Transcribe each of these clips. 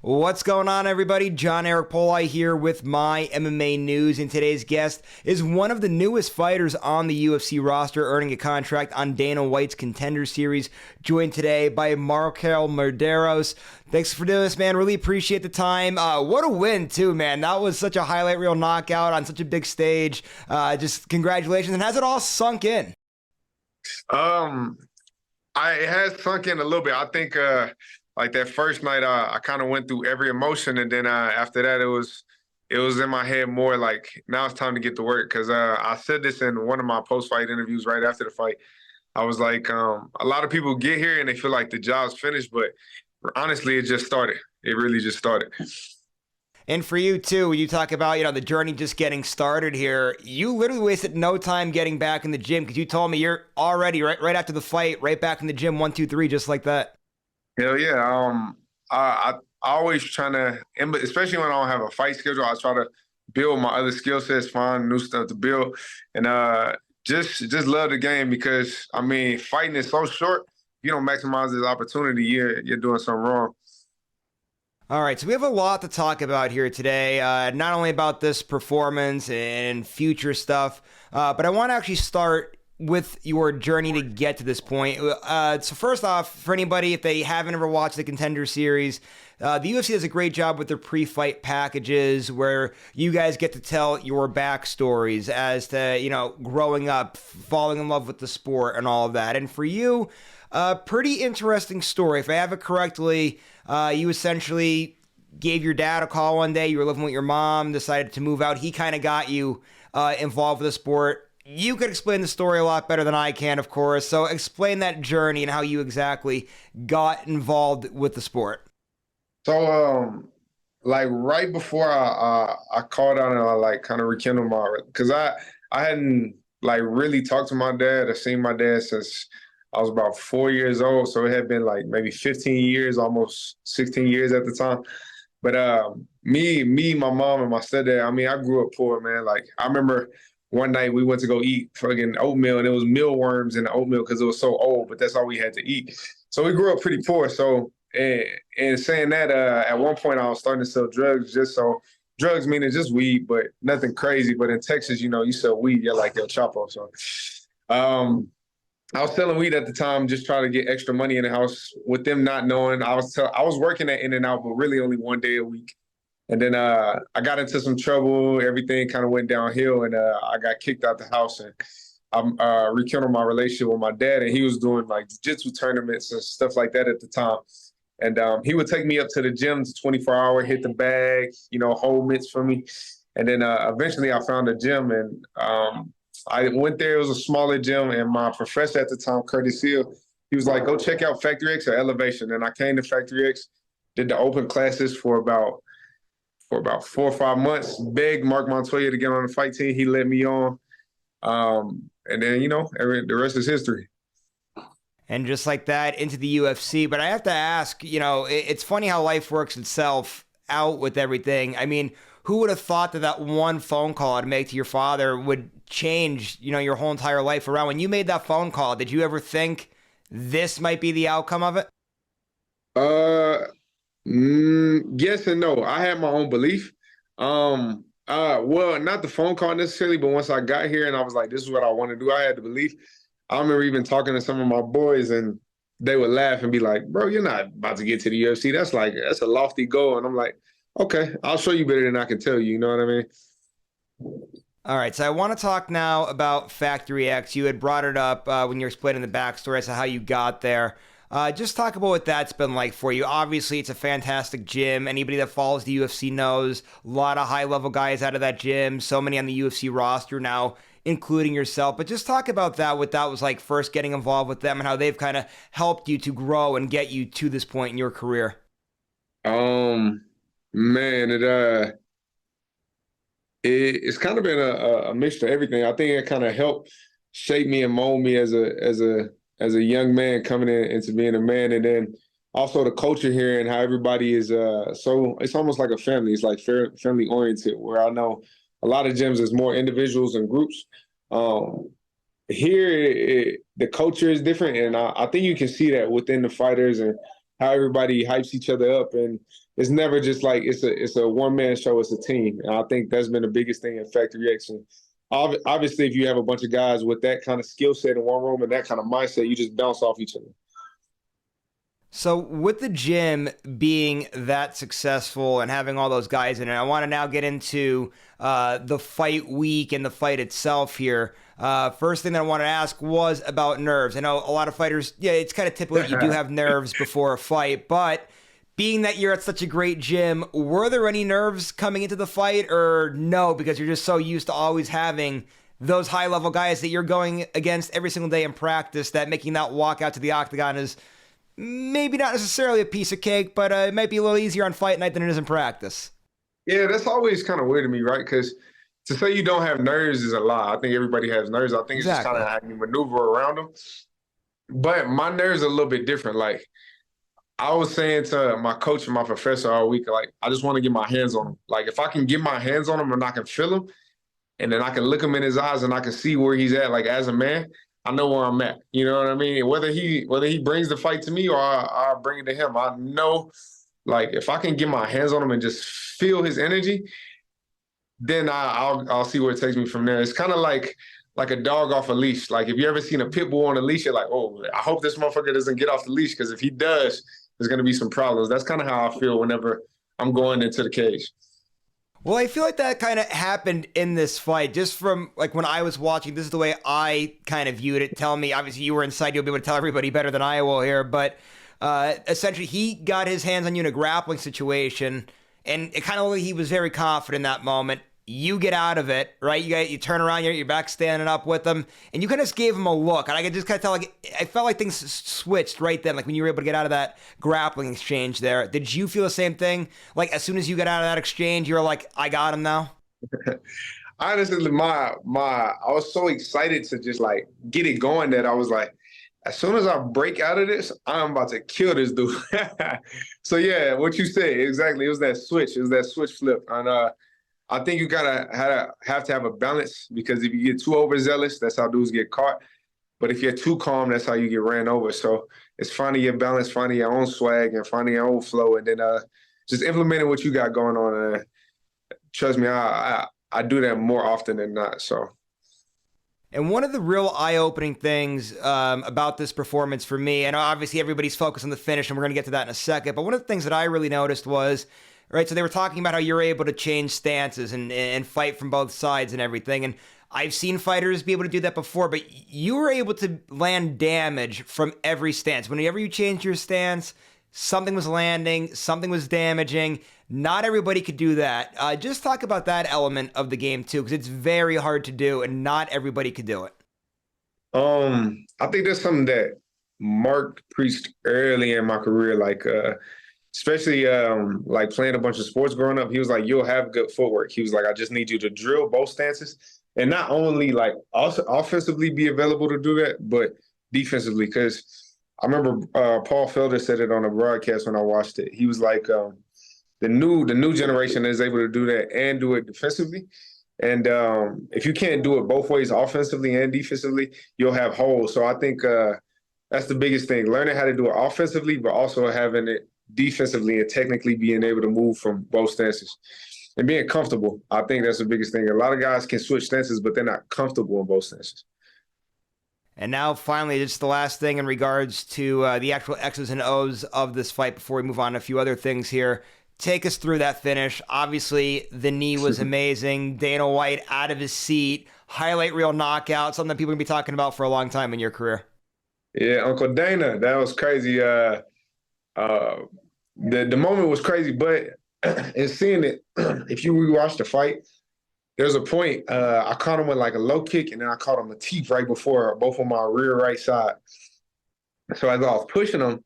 What's going on, everybody? John Eric Polai here with my MMA news, and today's guest is one of the newest fighters on the UFC roster, earning a contract on Dana White's Contender series, joined today by Marquel Mederos. Thanks for doing this, man. Really appreciate the time. What a win, too, man. That was such a highlight reel knockout on such a big stage. Just congratulations. And has it all sunk in? It has sunk in a little bit. I think like that first night, I kind of went through every emotion, and then after that, it was in my head more like now it's time to get to work. Because I said this in one of my post-fight interviews right after the fight. I was like, a lot of people get here and they feel like the job's finished, but honestly, it just started. It really just started. And for you, too, when you talk about, the journey just getting started here, you literally wasted no time getting back in the gym because you told me you're already, right after the fight, right back in the gym, 1, 2, 3, just like that. Hell yeah. I always trying to, especially when I don't have a fight schedule, I try to build my other skill sets, find new stuff to build, and just love the game because, I mean, fighting is so short. If you don't maximize this opportunity, you're doing something wrong. All right, so we have a lot to talk about here today, not only about this performance and future stuff, but I want to actually start with your journey to get to this point. So first off, for anybody, if they haven't ever watched the Contender series, the UFC does a great job with their pre-fight packages where you guys get to tell your backstories as to, growing up, falling in love with the sport and all of that. And for you, a pretty interesting story. If I have it correctly, you essentially gave your dad a call one day. You were living with your mom, decided to move out. He kind of got you involved with the sport. You could explain the story a lot better than I can, of course. So explain that journey and how you exactly got involved with the sport. So, like right before I called out and I like kind of rekindled because I hadn't like really talked to my dad or seen my dad since I was about 4 years old. So it had been like maybe 15 years, almost 16 years at the time. But me, my mom, and my stepdad, I mean, I grew up poor, man. Like I remember one night we went to go eat fucking oatmeal, and it was mealworms in the oatmeal because it was so old, but that's all we had to eat. So we grew up pretty poor. So, and saying that, at one point I was starting to sell drugs, drugs meaning just weed, but nothing crazy. But in Texas, you sell weed, you're like El Chapo. So I was selling weed at the time, just trying to get extra money in the house with them not knowing. I was working at In-N-Out, but really only one day a week. And then I got into some trouble. Everything kind of went downhill, and I got kicked out the house. And I rekindled my relationship with my dad, and he was doing like jiu-jitsu tournaments and stuff like that at the time. And he would take me up to the gym, 24-hour, hit the bag, hold mitts for me. And then eventually I found a gym, and I went there. It was a smaller gym, and my professor at the time, Curtis Hill, he was like, go check out Factory X or Elevation. And I came to Factory X, did the open classes for about 4 or 5 months, begged Mark Montoya to get on the fight team. He let me on. And then, the rest is history. And just like that, into the UFC. But I have to ask, it's funny how life works itself out with everything. I mean, who would have thought that one phone call I'd make to your father would change, your whole entire life around? When you made that phone call, did you ever think this might be the outcome of it? Yes and no. I had my own belief. Well, not the phone call necessarily, but once I got here and I was like, this is what I want to do, I had the belief. I remember even talking to some of my boys, and they would laugh and be like, bro, you're not about to get to the UFC. That's a lofty goal. And I'm like, okay, I'll show you better than I can tell you. You know what I mean? All right, so I want to talk now about Factory X. You had brought it up when you were explaining the backstory as to how you got there. Just talk about what that's been like for you. Obviously, it's a fantastic gym. Anybody that follows the UFC knows a lot of high-level guys out of that gym, so many on the UFC roster now, including yourself. But just talk about that, what that was like first getting involved with them and how they've kind of helped you to grow and get you to this point in your career. Man, it's kind of been a mixture of everything. I think it kind of helped shape me and mold me as a young man coming into being a man. And then also the culture here and how everybody is so it's almost like a family. It's like family oriented, where I know a lot of gyms is more individuals and groups. Here, the culture is different, and I think you can see that within the fighters and how everybody hypes each other up. And it's never just like it's a one-man show, it's a team. And I think that's been the biggest thing in Factory X. And obviously, if you have a bunch of guys with that kind of skill set in one room and that kind of mindset, you just bounce off each other. So with the gym being that successful and having all those guys in it, I want to now get into the fight week and the fight itself here. First thing that I wanted to ask was about nerves. I know a lot of fighters, yeah, it's kind of typical that you do have nerves before a fight, but being that you're at such a great gym, were there any nerves coming into the fight, or no, because you're just so used to always having those high-level guys that you're going against every single day in practice that making that walk out to the octagon is maybe not necessarily a piece of cake, but it might be a little easier on fight night than it is in practice? Yeah, that's always kind of weird to me, right? Because to say you don't have nerves is a lie. I think everybody has nerves. I think it's just kind of how you maneuver around them. But my nerves are a little bit different. Like, I was saying to my coach and my professor all week, like, I just want to get my hands on him. Like, if I can get my hands on him and I can feel him, and then I can look him in his eyes and I can see where he's at, like, as a man, I know where I'm at. You know what I mean? Whether he brings the fight to me or I bring it to him, I know, like, if I can get my hands on him and just feel his energy, then I'll see where it takes me from there. It's kind of like a dog off a leash. Like, if you ever seen a pit bull on a leash, you're like, oh, I hope this motherfucker doesn't get off the leash, because if he does, there's going to be some problems. That's kind of how I feel whenever I'm going into the cage. Well, I feel like that kind of happened in this fight. Just from like when I was watching, this is the way I kind of viewed it. Tell me, obviously you were inside, you'll be able to tell everybody better than I will here. But essentially, he got his hands on you in a grappling situation, and it kind of looked like he was very confident in that moment. You get out of it, right? You turn around, you're back standing up with him, and you kind of just gave him a look. And I could just kind of tell, like, I felt like things switched right then, like when you were able to get out of that grappling exchange there. Did you feel the same thing? Like, as soon as you got out of that exchange, you were like, I got him now? Honestly, I was so excited to just, like, get it going that I was like, as soon as I break out of this, I'm about to kill this dude. So, yeah, what you said, exactly. It was that switch. It was that switch flip. And I think you have to have a balance, because if you get too overzealous, that's how dudes get caught. But if you're too calm, that's how you get ran over. So it's finding your balance, finding your own swag, and finding your own flow, and then just implementing what you got going on. And trust me, I do that more often than not. So. And one of the real eye-opening things about this performance for me, and obviously everybody's focused on the finish, and we're going to get to that in a second, but one of the things that I really noticed was, right, so they were talking about how you're able to change stances and fight from both sides and everything. And I've seen fighters be able to do that before, but you were able to land damage from every stance. Whenever you changed your stance, something was landing, something was damaging. Not everybody could do that. Just talk about that element of the game too, because it's very hard to do, and not everybody could do it. I think that's something that Mark preached early in my career, like especially like playing a bunch of sports growing up. He was like, you'll have good footwork. He was like, I just need you to drill both stances, and not only like also offensively be available to do that, but defensively. Because I remember Paul Felder said it on a broadcast when I watched it. He was like, the new generation is able to do that and do it defensively. And if you can't do it both ways, offensively and defensively, you'll have holes. So I think that's the biggest thing, learning how to do it offensively, but also having it defensively and technically being able to move from both stances and being comfortable. I think that's the biggest thing. A lot of guys can switch stances, but they're not comfortable in both stances. And now, finally, just the last thing in regards to the actual X's and O's of this fight before we move on to a few other things here. Take us through that finish. Obviously, the knee was amazing. Dana White out of his seat. Highlight reel knockout, something that people are going to be talking about for a long time in your career. Yeah, Uncle Dana, that was crazy. The moment was crazy, but in seeing it, if you rewatch the fight, there's a point I caught him with like a low kick, and then I caught him a teep right before both on my rear right side. So as I was pushing him,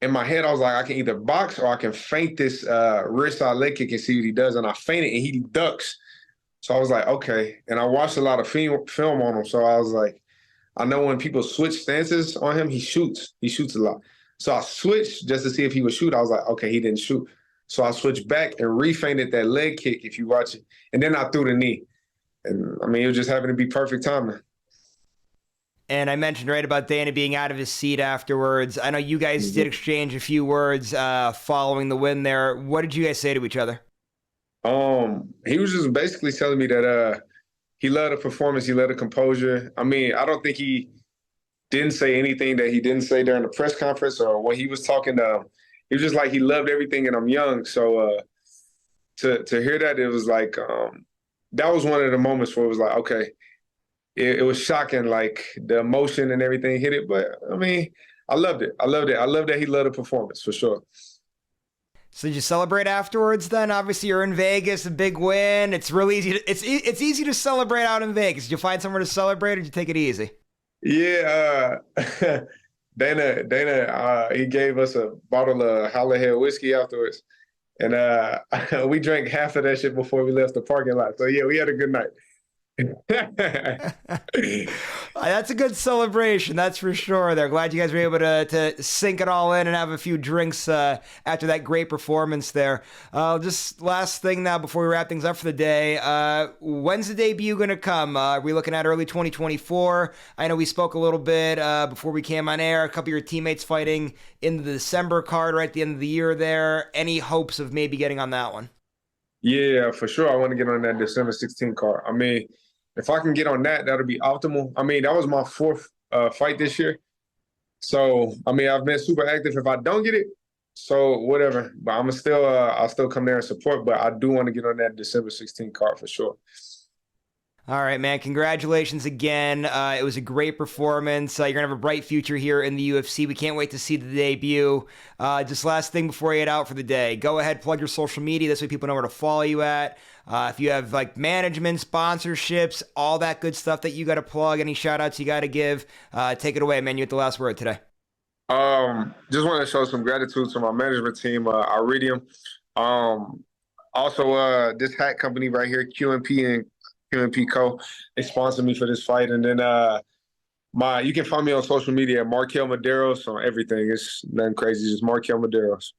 in my head, I was like, I can either box or I can feint this rear side leg kick and see what he does. And I feinted, and he ducks. So I was like, okay. And I watched a lot of film on him. So I was like, I know when people switch stances on him, he shoots. He shoots a lot. So I switched just to see if he would shoot. I was like, okay, he didn't shoot. So I switched back and refeinted that leg kick, if you watch it. And then I threw the knee. And, I mean, it just happened to be perfect timing. And I mentioned right about Dana being out of his seat afterwards. I know you guys did exchange a few words following the win there. What did you guys say to each other? He was just basically telling me that he loved the performance, he loved the composure. I mean, I don't think he didn't say anything that he didn't say during the press conference or when he was talking. He was just like he loved everything, and I'm young, so to hear that, it was like that was one of the moments where it was like, okay, it was shocking, like the emotion and everything hit it. But I mean, I loved it. I loved it. I loved that he loved the performance for sure. So did you celebrate afterwards then? Obviously you're in Vegas, a big win. It's really easy it's easy to celebrate out in Vegas. Did you find somewhere to celebrate or did you take it easy? Yeah, Dana, he gave us a bottle of Hollahead whiskey afterwards, and we drank half of that shit before we left the parking lot. So yeah, we had a good night. That's a good celebration, that's for sure. They're glad you guys were able to sink it all in and have a few drinks after that great performance there. Just last thing now before we wrap things up for the day. When's the debut going to come? Are we looking at early 2024? I know we spoke a little bit before we came on air. A couple of your teammates fighting in the December card right at the end of the year there. Any hopes of maybe getting on that one? Yeah, for sure. I want to get on that December 16th card. I mean, if I can get on that, that'll be optimal. I mean, that was my fourth fight this year. So, I mean, I've been super active. If I don't get it, so whatever. But I'll still come there and support. But I do want to get on that December 16th card for sure. All right, man. Congratulations again. It was a great performance. You're going to have a bright future here in the UFC. We can't wait to see the debut. Just last thing before you head out for the day. Go ahead, plug your social media. This way people know where to follow you at. If you have like management, sponsorships, all that good stuff that you got to plug, any shout outs you got to give, take it away, man. You get the last word today. Just want to show some gratitude to my management team, Iridium. Also, this hat company right here, QMP and QMP Co. They sponsored me for this fight. And then you can find me on social media at Marquel Mederos on everything. It's nothing crazy, just Marquel Mederos.